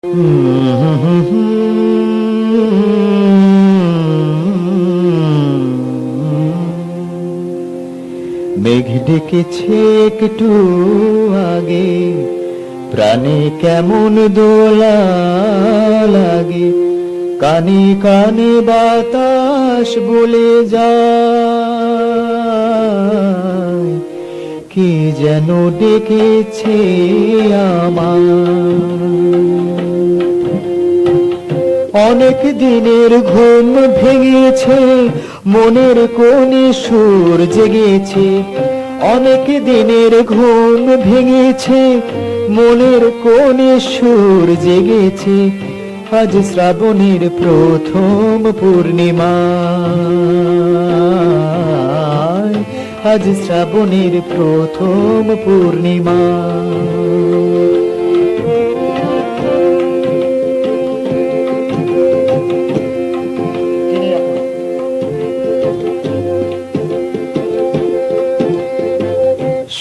মেঘ ডেকেছে একটু আগে, প্রাণে কেমন দোলা লাগে, কানে কানে বাতাস বলে যায়, কে যেন ডেকেছে আমার। অনেক দিনের ঘুম ভেঙেছে, মনের কোণে সুর জেগেছে। অনেক দিনের ঘুম ভেঙেছে, মনের কোণে সুর জেগেছে। আজ শ্রাবণের প্রথম পূর্ণিমা, আজ শ্রাবণের প্রথম পূর্ণিমা।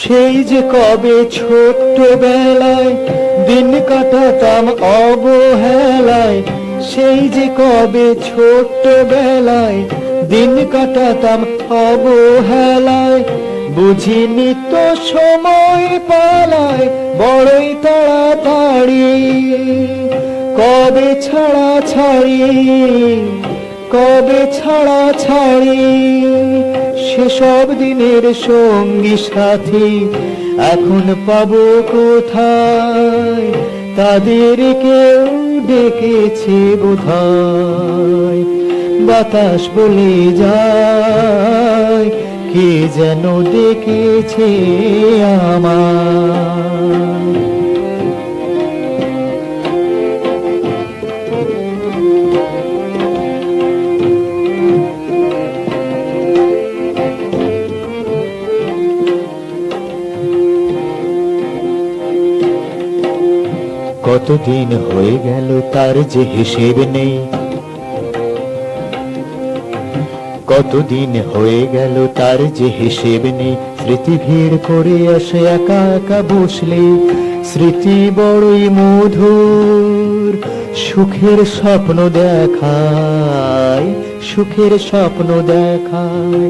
সেই যে কবে ছোট্টবেলায় দিন কাটাতাম অবহেলায়, সেই যে কবে ছোট্টবেলায় দিন কাটাতাম অবহেলায়। বুঝিনি তো সময় পালায় বড়ই তাড়াতাড়ি, কবে ছাড়া ছাড়ি, কবে ছাড়া ছাড়ি। সেসব দিনের সঙ্গী সাথী এখন পাবো কোথায়, তাদের কেউ ডেকেছে বোধহয়। বাতাস বলে যায়, কে যেন ডেকেছে আমার। কতদিন হয়ে গেল তার যে হিসেব নেই, কতদিন হয়ে গেল তার যে হিসেব নেই। স্মৃতি ভিড় করে আসে একা একা বসলে, স্মৃতি বড়ই মধুর। সুখের স্বপ্ন দেখায়, সুখের স্বপ্ন দেখায়।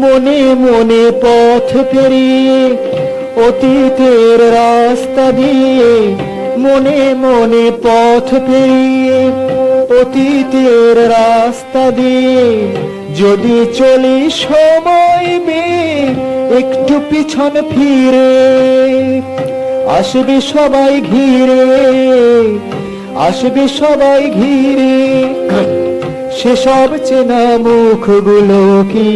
মনে মনে পথ পেরিয়ে অতীতের রাস্তা দিয়ে, মনে মনে পথ পেরিয়ে অতীতের রাস্তা দিয়ে। যদি চলি সময় বেয়ে একটু পিছন ফিরে, আসবে সবাই ঘিরে, আসবে সবাই ঘিরে। সেসব চেনা মুখগুলো কি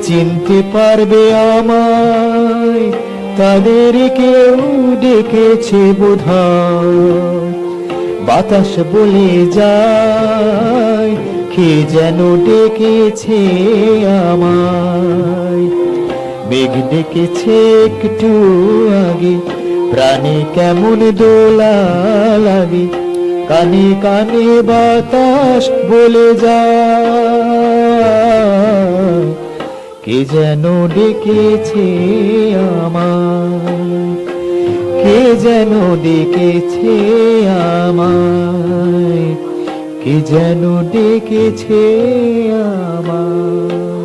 চিনতে পারবে আমায়, তাদের কেউ ডেকেছে বোধহয়। বাতাস বলে যায়, কে যেন ডেকেছে আমায়। মেঘ ডেকেছে একটু আগে, প্রাণে কেমন দোলা লাগে, কানে কানে বাতাস বলে যায়, কে যেন ডেকেছে আমায়, কে যেন ডেকেছে আমায়, কে যেন ডেকেছে আমায়।